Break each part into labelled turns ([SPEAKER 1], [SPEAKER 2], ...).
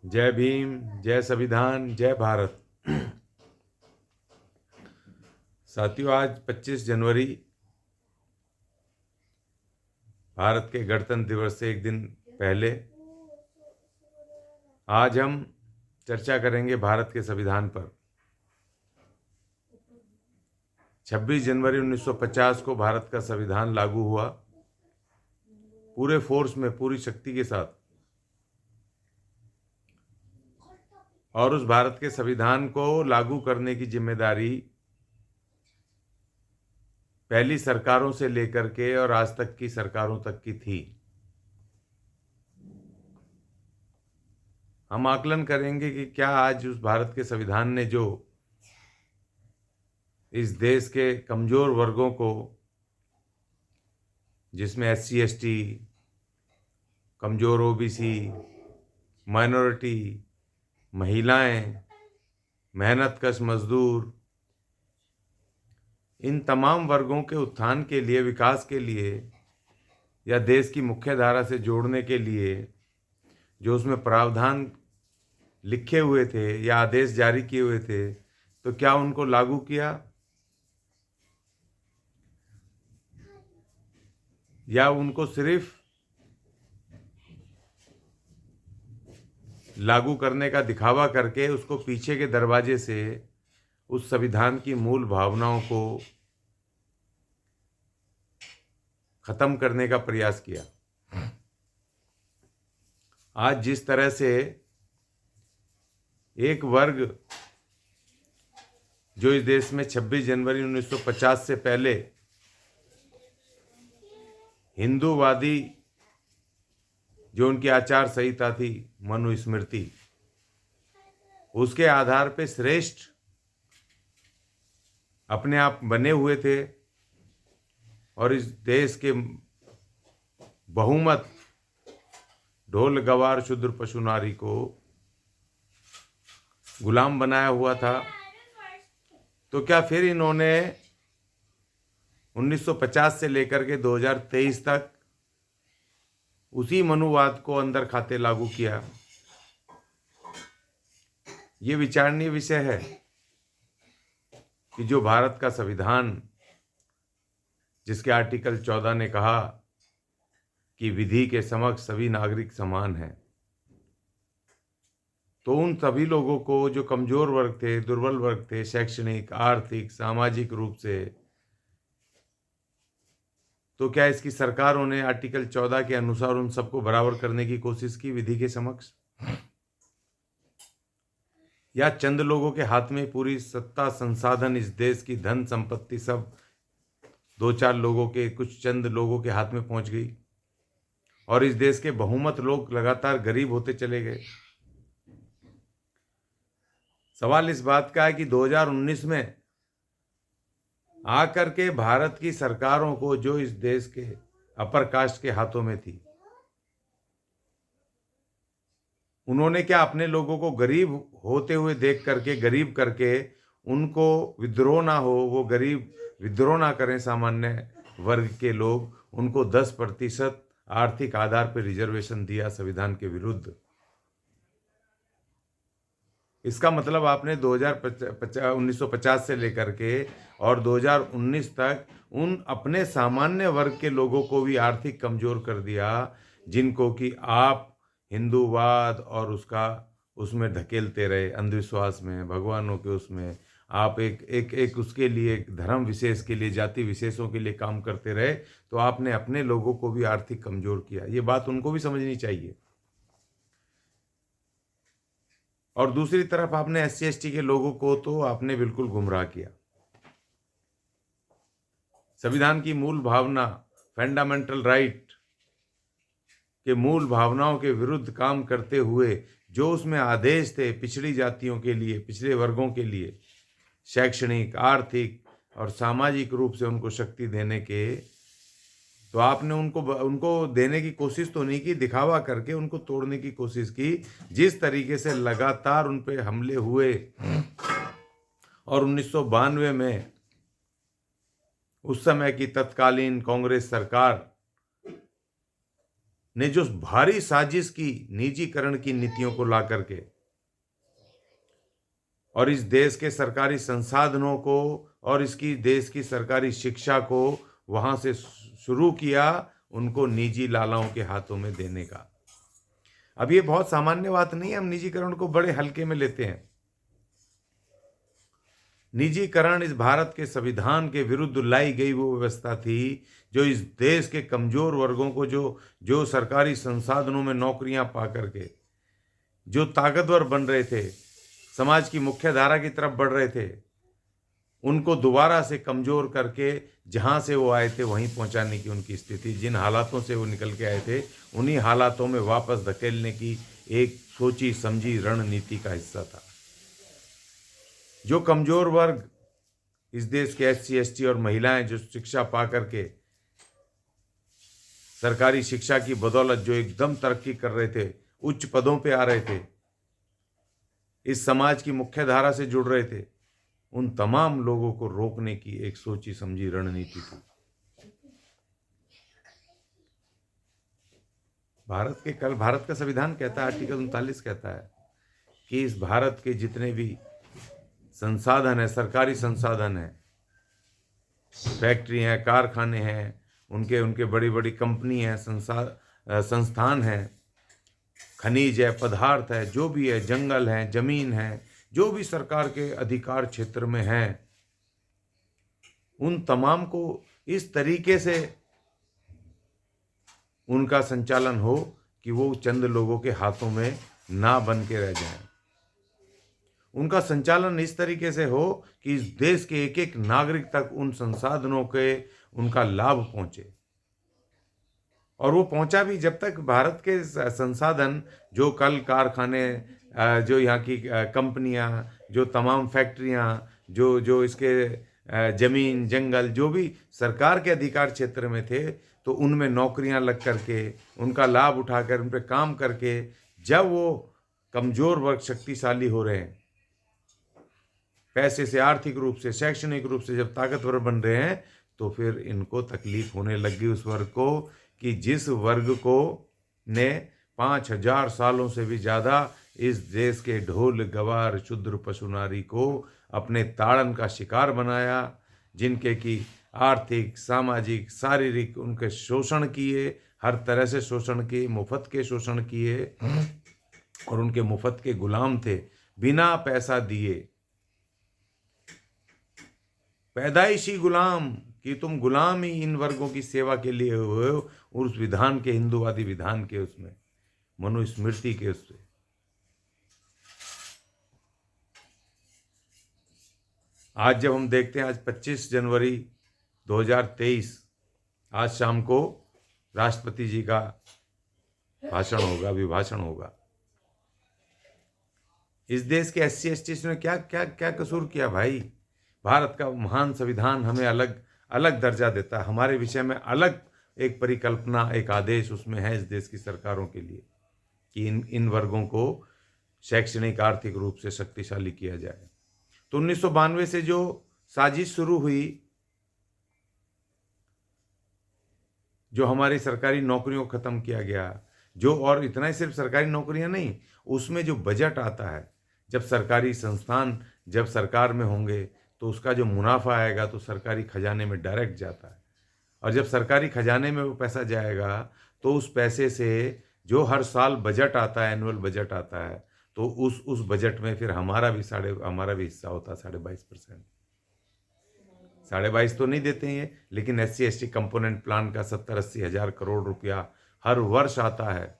[SPEAKER 1] जय भीम, जय संविधान, जय भारत। साथियों, आज 25 जनवरी भारत के गणतंत्र दिवस से एक दिन पहले आज हम चर्चा करेंगे भारत के संविधान पर। 26 जनवरी 1950 को भारत का संविधान लागू हुआ, पूरे फोर्स में, पूरी शक्ति के साथ। और उस भारत के संविधान को लागू करने की जिम्मेदारी पहली सरकारों से लेकर के और आज तक की सरकारों तक की थी। हम आकलन करेंगे कि क्या आज उस भारत के संविधान ने जो इस देश के कमजोर वर्गों को, जिसमें SC ST, कमजोर OBC, माइनॉरिटी, महिलाएं, मेहनतकश मजदूर, इन तमाम वर्गों के उत्थान के लिए, विकास के लिए या देश की मुख्य धारा से जोड़ने के लिए जो उसमें प्रावधान लिखे हुए थे या आदेश जारी किए हुए थे, तो क्या उनको लागू किया या उनको सिर्फ लागू करने का दिखावा करके उसको पीछे के दरवाजे से उस संविधान की मूल भावनाओं को खत्म करने का प्रयास किया। आज जिस तरह से एक वर्ग जो इस देश में 26 जनवरी 1950 से पहले हिंदूवादी, जो उनकी आचार संहिता थी, मनुस्मृति, उसके आधार पे श्रेष्ठ अपने आप बने हुए थे और इस देश के बहुमत ढोल गवार शूद्र पशु नारी को गुलाम बनाया हुआ था, तो क्या फिर इन्होंने 1950 से लेकर के 2023 तक उसी मनुवाद को अंदर खाते लागू किया? ये विचारणीय विषय है कि जो भारत का संविधान, जिसके आर्टिकल 14 ने कहा कि विधि के समक्ष सभी नागरिक समान हैं, तो उन सभी लोगों को जो कमजोर वर्ग थे, दुर्बल वर्ग थे, शैक्षणिक, आर्थिक, सामाजिक रूप से, तो क्या इसकी सरकारों ने आर्टिकल 14 के अनुसार उन सबको बराबर करने की कोशिश की विधि के समक्ष? या चंद लोगों के हाथ में पूरी सत्ता, संसाधन, इस देश की धन संपत्ति सब 2-4 लोगों के, कुछ चंद लोगों के हाथ में पहुंच गई और इस देश के बहुमत लोग लगातार गरीब होते चले गए? सवाल इस बात का है कि 2019 में आकर के भारत की सरकारों को, जो इस देश के अपर कास्ट के हाथों में थी, उन्होंने क्या अपने लोगों को गरीब होते हुए देख करके, गरीब करके, उनको विद्रोह ना हो, वो गरीब विद्रोह ना करें, सामान्य वर्ग के लोग, उनको 10% आर्थिक आधार पर रिजर्वेशन दिया संविधान के विरुद्ध? इसका मतलब आपने 1950 से लेकर के और 2019 तक उन अपने सामान्य वर्ग के लोगों को भी आर्थिक कमजोर कर दिया, जिनको कि आप हिंदूवाद और उसमें धकेलते रहे, अंधविश्वास में, भगवानों के उसमें आप एक उसके लिए, एक धर्म विशेष के लिए, जाति विशेषों के लिए काम करते रहे, तो आपने अपने लोगों को भी आर्थिक कमजोर किया। ये बात उनको भी समझनी चाहिए। और दूसरी तरफ आपने SC ST के लोगों को तो आपने बिल्कुल गुमराह किया। संविधान की मूल भावना, फंडामेंटल राइट के मूल भावनाओं के विरुद्ध काम करते हुए जो उसमें आदेश थे पिछड़ी जातियों के लिए, पिछड़े वर्गों के लिए, शैक्षणिक, आर्थिक और सामाजिक रूप से उनको शक्ति देने के, तो आपने उनको देने की कोशिश तो नहीं की, दिखावा करके उनको तोड़ने की कोशिश की। जिस तरीके से लगातार उन पे हमले हुए और 1992 में उस समय की तत्कालीन कांग्रेस सरकार ने जो भारी साजिश की निजीकरण की नीतियों को ला करके और इस देश के सरकारी संसाधनों को और इसकी देश की सरकारी शिक्षा को वहां से शुरू किया, उनको निजी लालाओं के हाथों में देने का। अब ये बहुत सामान्य बात नहीं है, हम निजीकरण को बड़े हल्के में लेते हैं। निजीकरण इस भारत के संविधान के विरुद्ध लाई गई वो व्यवस्था थी जो इस देश के कमजोर वर्गों को जो सरकारी संसाधनों में नौकरियां पा करके जो ताकतवर बन रहे थे, समाज की मुख्य धारा की तरफ बढ़ रहे थे, उनको दोबारा से कमजोर करके जहां से वो आए थे वहीं पहुंचाने की उनकी स्थिति, जिन हालातों से वो निकल के आए थे उन्हीं हालातों में वापस धकेलने की एक सोची समझी रणनीति का हिस्सा था। जो कमजोर वर्ग इस देश के SC ST और महिलाएं जो शिक्षा पा करके सरकारी शिक्षा की बदौलत जो एकदम तरक्की कर रहे थे, उच्च पदों पे आ रहे थे, इस समाज की मुख्य धारा से जुड़ रहे थे, उन तमाम लोगों को रोकने की एक सोची समझी रणनीति थी। भारत का संविधान कहता है, आर्टिकल 39 कहता है कि इस भारत के जितने भी संसाधन है, सरकारी संसाधन है, फैक्ट्री हैं, कारखाने हैं, उनके बड़ी बड़ी कंपनी हैं, संस्थान हैं, खनिज है, पदार्थ है, जो भी है, जंगल है, जमीन है, जो भी सरकार के अधिकार क्षेत्र में है, उन तमाम को इस तरीके से उनका संचालन हो कि वो चंद लोगों के हाथों में ना बन के रह जाएं। उनका संचालन इस तरीके से हो कि इस देश के एक एक नागरिक तक उन संसाधनों के उनका लाभ पहुंचे। और वो पहुंचा भी जब तक भारत के संसाधन, जो कल कारखाने, जो यहाँ की कंपनियां, जो तमाम फैक्ट्रियां, जो इसके जमीन जंगल जो भी सरकार के अधिकार क्षेत्र में थे, तो उनमें नौकरियां लग करके, उनका लाभ उठाकर, उन पर काम करके, जब वो कमज़ोर वर्ग शक्तिशाली हो रहे हैं, पैसे से, आर्थिक रूप से, शैक्षणिक रूप से जब ताकतवर बन रहे हैं, तो फिर इनको तकलीफ होने लगी उस वर्ग को कि जिस वर्ग को ने 5000 सालों से भी ज़्यादा इस देश के ढोल गवार शूद्र पशु नारी को अपने ताड़न का शिकार बनाया, जिनके की आर्थिक, सामाजिक, शारीरिक उनके शोषण किए, हर तरह से शोषण किए, मुफ्त के शोषण किए और उनके मुफ्त के गुलाम थे, बिना पैसा दिए, पैदाइशी गुलाम कि तुम गुलाम ही इन वर्गों की सेवा के लिए हुए हो, उस विधान के, हिंदूवादी विधान के, उसमें मनुस्मृति के उससे। आज जब हम देखते हैं, आज 25 जनवरी 2023, आज शाम को राष्ट्रपति जी का भाषण होगा, अभिभाषण होगा। इस देश के SC ST ने क्या क्या क्या कसूर किया भाई? भारत का महान संविधान हमें अलग अलग दर्जा देता है, हमारे विषय में अलग एक परिकल्पना, एक आदेश उसमें है इस देश की सरकारों के लिए कि इन वर्गों को शैक्षणिक, आर्थिक रूप से शक्तिशाली किया जाए। तो 1992 से जो साजिश शुरू हुई, जो हमारी सरकारी नौकरियों को ख़त्म किया गया, जो, और इतना ही सिर्फ सरकारी नौकरियां नहीं, उसमें जो बजट आता है, जब सरकारी संस्थान जब सरकार में होंगे तो उसका जो मुनाफा आएगा तो सरकारी खजाने में डायरेक्ट जाता है, और जब सरकारी खजाने में वो पैसा जाएगा तो उस पैसे से जो हर साल बजट आता है, एनुअल बजट आता है, तो उस बजट में फिर हमारा भी हिस्सा होता है 22.5%। 22.5 तो नहीं देते हैं, लेकिन SC ST कंपोनेंट प्लान का 70-80 हज़ार करोड़ रुपया हर वर्ष आता है,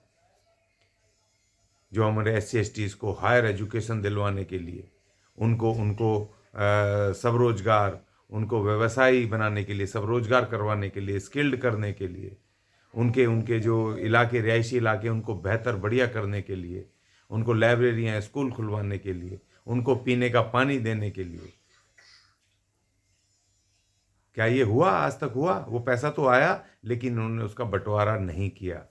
[SPEAKER 1] जो हमारे SC STs को हायर एजुकेशन दिलवाने के लिए, उनको स्वरोजगार, उनको व्यवसायी बनाने के लिए, स्वरोजगार करवाने के लिए, स्किल्ड करने के लिए, उनके जो इलाके, रिहायशी इलाके, उनको बेहतर बढ़िया करने के लिए, उनको लाइब्रेरियाँ, स्कूल खुलवाने के लिए, उनको पीने का पानी देने के लिए। क्या ये हुआ? आज तक हुआ? वो पैसा तो आया, लेकिन उन्होंने उसका बंटवारा नहीं किया।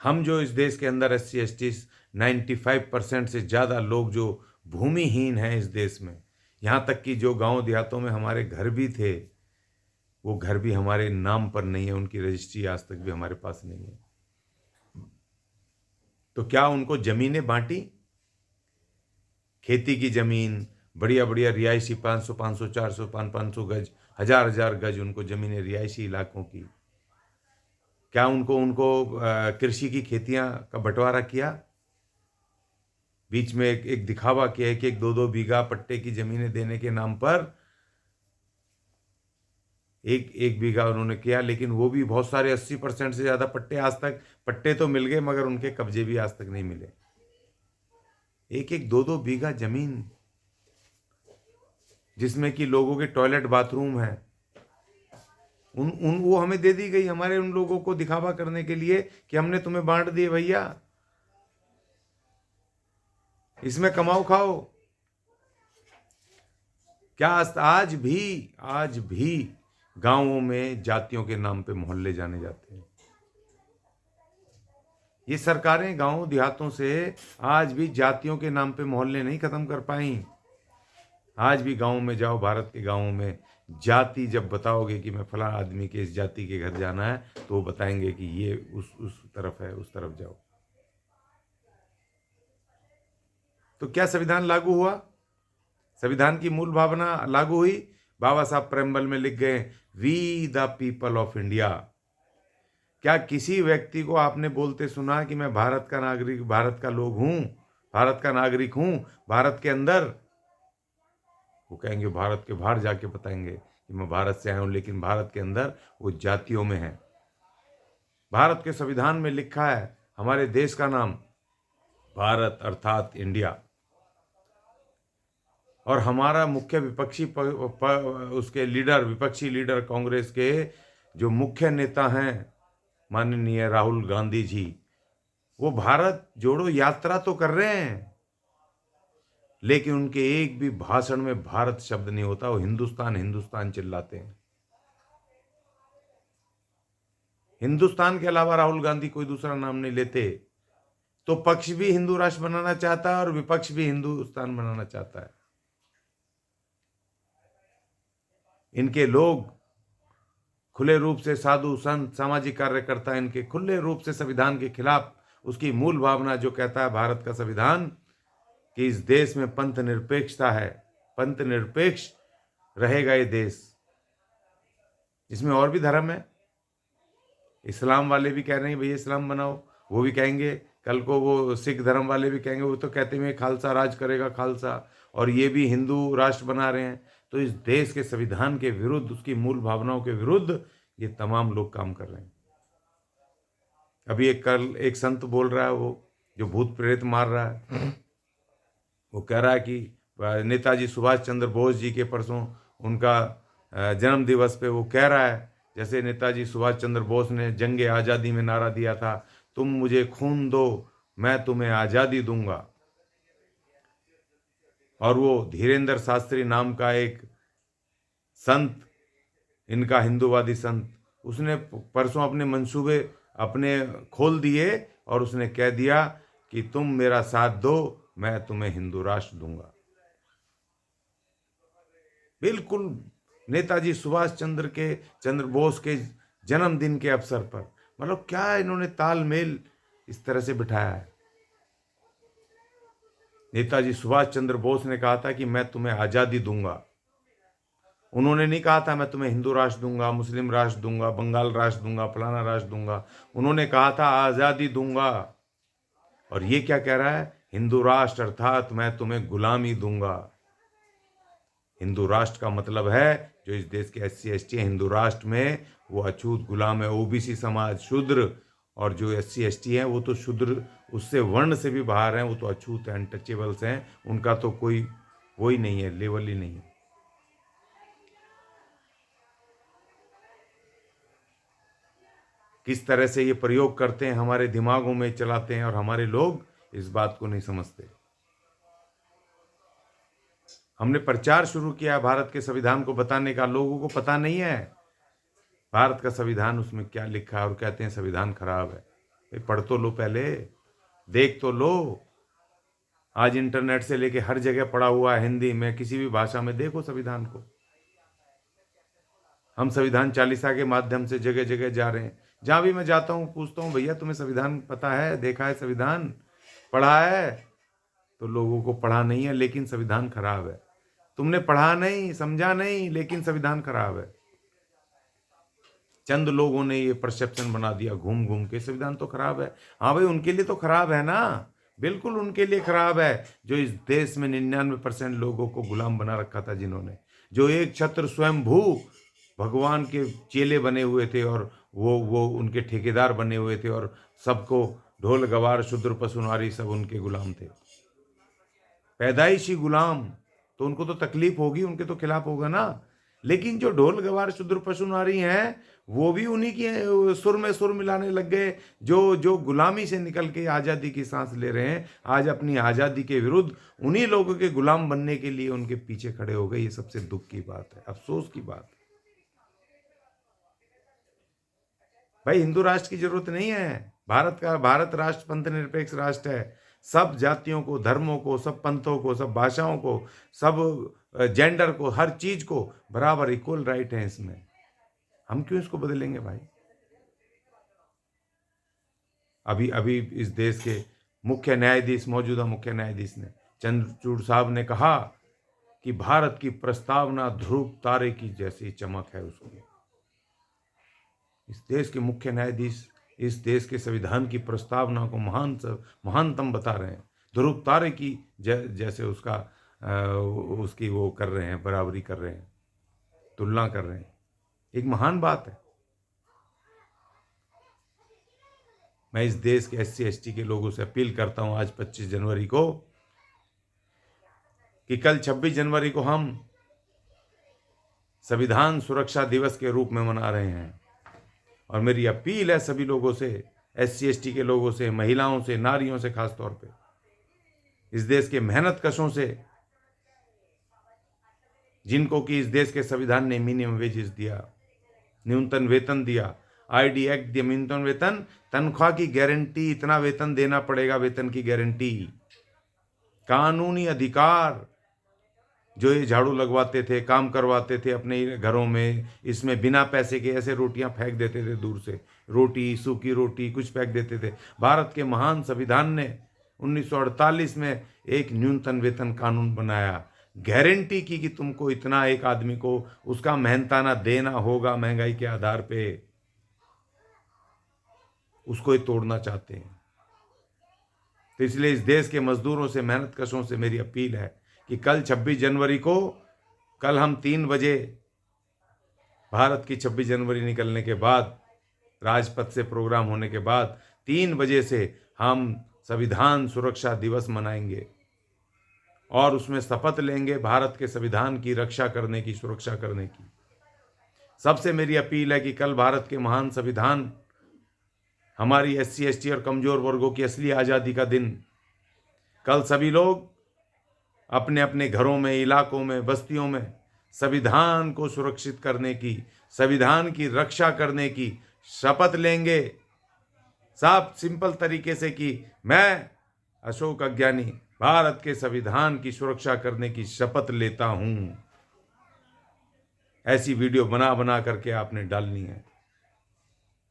[SPEAKER 1] हम जो इस देश के अंदर SC ST 95% से ज़्यादा लोग जो भूमिहीन हैं इस देश में, यहाँ तक कि जो गांव देहातों में हमारे घर भी थे, वो घर भी हमारे नाम पर नहीं है, उनकी रजिस्ट्री आज तक भी हमारे पास नहीं है। तो क्या उनको जमीनें बांटी, खेती की जमीन, बढ़िया बढ़िया रिहायशी 500 500 400 500 गज, हजार हजार गज उनको जमीनें रिहायशी इलाकों की, क्या उनको उनको कृषि की खेतियां का बंटवारा किया? बीच में एक दिखावा किया है कि एक 2-2 बीघा पट्टे की जमीनें देने के नाम पर एक एक बीघा उन्होंने किया, लेकिन वो भी बहुत सारे 80% से ज्यादा पट्टे आज तक, पट्टे तो मिल गए मगर उनके कब्जे भी आज तक नहीं मिले। एक एक 2-2 बीघा जमीन जिसमें कि लोगों के टॉयलेट बाथरूम है, उन उन वो हमें दे दी गई, हमारे उन लोगों को दिखावा करने के लिए कि हमने तुम्हें बांट दिए भैया, इसमें कमाओ खाओ। क्या आज भी गांवों में जातियों के नाम पे मोहल्ले जाने जाते हैं? ये सरकारें गांवों देहातों से आज भी जातियों के नाम पे मोहल्ले नहीं खत्म कर पाई। आज भी गांवों में जाओ, भारत के गांवों में जाति जब बताओगे कि मैं फला आदमी के इस जाति के घर जाना है, तो वो बताएंगे कि ये उस तरफ है, उस तरफ जाओ। तो क्या संविधान लागू हुआ? संविधान की मूल भावना लागू हुई? बाबा साहब प्रेम्बल में लिख गए, we the people of India. क्या किसी व्यक्ति को आपने बोलते सुना कि मैं भारत का नागरिक, भारत का लोग हूं, भारत का नागरिक हूं, भारत के अंदर? वो कहेंगे भारत के बाहर जाके बताएंगे कि मैं भारत से आया हूं, लेकिन भारत के अंदर वो जातियों में है। भारत के संविधान में लिखा है हमारे देश का नाम भारत अर्थात इंडिया, और हमारा मुख्य उसके लीडर, विपक्षी लीडर कांग्रेस के जो मुख्य नेता हैं माननीय राहुल गांधी जी, वो भारत जोड़ो यात्रा तो कर रहे हैं, लेकिन उनके एक भी भाषण में भारत शब्द नहीं होता। वो हिंदुस्तान हिंदुस्तान चिल्लाते हैं। हिंदुस्तान के अलावा राहुल गांधी कोई दूसरा नाम नहीं लेते। तो पक्ष भी हिंदू राष्ट्र बनाना चाहता है और विपक्ष भी हिंदुस्तान बनाना चाहता है। इनके लोग खुले रूप से, साधु संत सामाजिक कार्यकर्ता, इनके खुले रूप से संविधान के खिलाफ, उसकी मूल भावना जो कहता है भारत का संविधान कि इस देश में पंथ निरपेक्षता है, पंथ निरपेक्ष रहेगा ये देश। इसमें और भी धर्म है, इस्लाम वाले भी कह रहे हैं भैया इस्लाम बनाओ, वो भी कहेंगे, कल को वो सिख धर्म वाले भी कहेंगे, वो तो कहते हैं खालसा राज करेगा खालसा, और ये भी हिंदू राष्ट्र बना रहे हैं। तो इस देश के संविधान के विरुद्ध, उसकी मूल भावनाओं के विरुद्ध ये तमाम लोग काम कर रहे हैं। अभी कल एक संत बोल रहा है, वो जो भूत प्रेत मार रहा है, वो कह रहा है कि नेताजी सुभाष चंद्र बोस जी के परसों उनका जन्म दिवस पे वो कह रहा है, जैसे नेताजी सुभाष चंद्र बोस ने जंग आज़ादी में नारा दिया था, तुम मुझे खून दो मैं तुम्हें आज़ादी दूंगा। और वो धीरेन्द्र शास्त्री नाम का एक संत, इनका हिंदूवादी संत, उसने परसों अपने मंसूबे अपने खोल दिए और उसने कह दिया कि तुम मेरा साथ दो, मैं तुम्हें हिंदू राष्ट्र दूंगा। बिल्कुल नेताजी सुभाष चंद्र बोस के जन्मदिन के अवसर पर। मतलब क्या इन्होंने तालमेल इस तरह से बिठाया है। नेताजी सुभाष चंद्र बोस ने कहा था कि मैं तुम्हें आज़ादी दूंगा। उन्होंने नहीं कहा था मैं तुम्हें हिंदू राष्ट्र दूंगा, मुस्लिम राष्ट्र दूंगा, बंगाल राष्ट्र दूंगा, फलाना राष्ट्र दूंगा। उन्होंने कहा था आज़ादी दूंगा। और ये क्या कह रहा है, हिंदू राष्ट्र अर्थात मैं तुम्हें गुलामी दूंगा। हिंदू राष्ट्र का मतलब है जो इस देश के SC ST हैं हिंदू राष्ट्र में, वो अछूत गुलाम है। OBC समाज, शूद्र, और जो SC ST हैं वो तो शूद्र, उससे वर्ण से भी बाहर हैं, वो तो अछूत हैं, अनटचेबल्स हैं, उनका तो कोई वही नहीं है, लेवल ही नहीं है। किस तरह से ये प्रयोग करते हैं, हमारे दिमागों में चलाते हैं, और हमारे लोग इस बात को नहीं समझते। हमने प्रचार शुरू किया भारत के संविधान को बताने का, लोगों को पता नहीं है भारत का संविधान उसमें क्या लिखा है, और कहते हैं संविधान खराब है। भाई पढ़ तो लो, पहले देख तो लो। आज इंटरनेट से लेके हर जगह पढ़ा हुआ है, हिंदी में, किसी भी भाषा में, देखो संविधान को। हम संविधान चालीसा के माध्यम से जगह जगह जा रहे हैं। जहाँ भी मैं जाता हूँ पूछता हूँ, भैया तुम्हें संविधान पता है, देखा है संविधान, पढ़ा है? तो लोगों को पढ़ा नहीं है लेकिन संविधान खराब है। तुमने पढ़ा नहीं, समझा नहीं, लेकिन संविधान खराब है। चंद लोगों ने ये परसेप्शन बना दिया घूम घूम के, संविधान तो खराब है। हाँ भाई, उनके लिए तो खराब है ना, बिल्कुल उनके लिए खराब है, जो इस देश में 99% लोगों को गुलाम बना रखा था, जिन्होंने, जो एक छत्र स्वयंभू भगवान के चेले बने हुए थे और वो उनके ठेकेदार बने हुए थे, और सबको ढोल गवार शूद्र पशु नारी सब उनके गुलाम थे, पैदाइशी गुलाम। तो उनको तो तकलीफ होगी, उनके तो खिलाफ होगा ना। लेकिन जो ढोल गवार शूद्र पशु नारी हैं, वो भी उन्हीं की सुर में सुर मिलाने लग गए, जो जो गुलामी से निकल के आज़ादी की सांस ले रहे हैं, आज अपनी आज़ादी के विरुद्ध उन्हीं लोगों के गुलाम बनने के लिए उनके पीछे खड़े हो गए। ये सबसे दुख की बात है, अफसोस की बात है। भाई, हिंदू राष्ट्र की जरूरत नहीं है। भारत राष्ट्र पंथ निरपेक्ष राष्ट्र है। सब जातियों को, धर्मों को, सब पंथों को, सब भाषाओं को, सब जेंडर को, हर चीज को बराबर इक्वल राइट है इसमें। हम क्यों इसको बदलेंगे भाई? अभी अभी इस देश के मुख्य न्यायाधीश, मौजूदा मुख्य न्यायाधीश ने, चंद्रचूड़ साहब ने कहा कि भारत की प्रस्तावना ध्रुव तारे की जैसी चमक है उसकी। इस देश के मुख्य न्यायाधीश इस देश के संविधान की प्रस्तावना को महानतम बता रहे हैं, ध्रुव तारे की जैसे उसकी वो कर रहे हैं, बराबरी कर रहे हैं, तुलना कर रहे हैं। एक महान बात है। मैं इस देश के SC ST के लोगों से अपील करता हूं आज 25 जनवरी को, कि कल 26 जनवरी को हम संविधान सुरक्षा दिवस के रूप में मना रहे हैं। और मेरी अपील है सभी लोगों से, SC ST के लोगों से, महिलाओं से, नारियों से, खास तौर पे इस देश के मेहनत कशों से, जिनको कि इस देश के संविधान ने मिनिमम वेजेस दिया, न्यूनतम वेतन दिया, ID एक्ट दिया, न्यूनतम वेतन, तनख्वाह की गारंटी, इतना वेतन देना पड़ेगा, वेतन की गारंटी, कानूनी अधिकार। जो ये झाड़ू लगवाते थे, काम करवाते थे अपने घरों में, इसमें बिना पैसे के ऐसे रोटियां फेंक देते थे, दूर से रोटी, सूखी रोटी कुछ फेंक देते थे। भारत के महान संविधान ने 1948 में एक न्यूनतम वेतन कानून बनाया, गारंटी की कि तुमको इतना एक आदमी को उसका मेहनताना देना होगा महंगाई के आधार पे। उसको ही तोड़ना चाहते हैं। तो इसलिए इस देश के मजदूरों से, मेहनत कशों से मेरी अपील है कि कल 26 जनवरी को, कल हम 3 बजे, भारत की 26 जनवरी निकलने के बाद, राजपथ से प्रोग्राम होने के बाद 3 बजे से हम संविधान सुरक्षा दिवस मनाएंगे और उसमें शपथ लेंगे भारत के संविधान की रक्षा करने की, सुरक्षा करने की। सबसे मेरी अपील है कि कल भारत के महान संविधान, हमारी SC ST और कमजोर वर्गों की असली आज़ादी का दिन, कल सभी लोग अपने अपने घरों में, इलाकों में, बस्तियों में संविधान को सुरक्षित करने की, संविधान की रक्षा करने की शपथ लेंगे। साफ सिंपल तरीके से कि मैं अशोक अज्ञानी भारत के संविधान की सुरक्षा करने की शपथ लेता हूं। ऐसी वीडियो बना बना करके आपने डालनी है।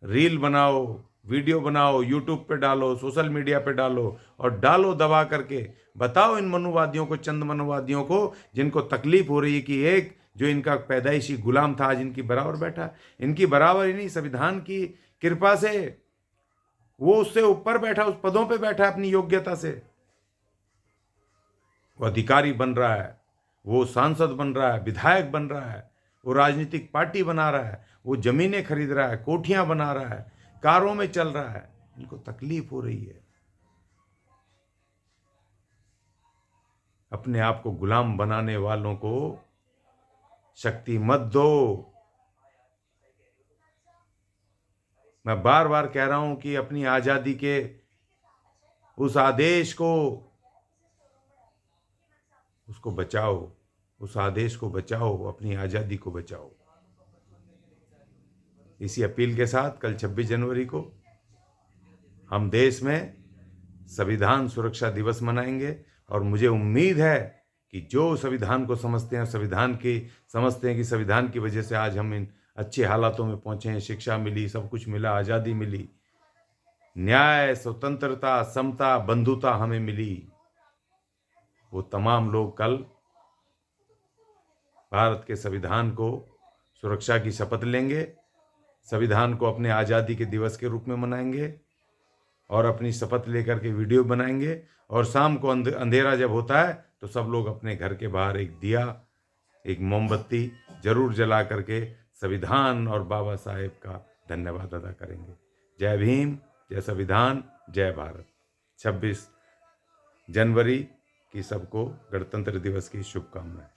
[SPEAKER 1] रील बनाओ, वीडियो बनाओ, यूट्यूब पे डालो, सोशल मीडिया पे डालो, और डालो दबा करके। बताओ इन मनुवादियों को, चंद मनुवादियों को, जिनको तकलीफ हो रही है कि एक जो इनका पैदाइशी गुलाम था आज इनकी बराबर बैठा। इनकी बराबर ही नहीं, संविधान की कृपा से वो उससे ऊपर बैठा, उस पदों पे बैठा अपनी योग्यता से। वो अधिकारी बन रहा है, वो सांसद बन रहा है, विधायक बन रहा है, वो राजनीतिक पार्टी बना रहा है, वो जमीनें खरीद रहा है, कोठियां बना रहा है, कारों में चल रहा है। इनको तकलीफ हो रही है। अपने आप को गुलाम बनाने वालों को शक्ति मत दो। मैं बार बार कह रहा हूं कि अपनी आजादी के उस आदेश को, उसको बचाओ, उस आदेश को बचाओ, अपनी आजादी को बचाओ। इसी अपील के साथ कल 26 जनवरी को हम देश में संविधान सुरक्षा दिवस मनाएंगे। और मुझे उम्मीद है कि जो संविधान को समझते हैं, समझते हैं कि संविधान की वजह से आज हम अच्छे हालातों में पहुँचे हैं, शिक्षा मिली, सब कुछ मिला, आज़ादी मिली, न्याय, स्वतंत्रता, समता, बंधुता हमें मिली। वो तमाम लोग कल भारत के संविधान को सुरक्षा की शपथ लेंगे, संविधान को अपने आज़ादी के दिवस के रूप में मनाएंगे और अपनी शपथ लेकर के वीडियो बनाएंगे। और शाम को अंधेरा जब होता है तो सब लोग अपने घर के बाहर एक दिया, एक मोमबत्ती जरूर जला करके संविधान और बाबा साहेब का धन्यवाद अदा करेंगे। जय भीम, जय संविधान, जय भारत। 26 जनवरी की सबको गणतंत्र दिवस की शुभकामनाएं।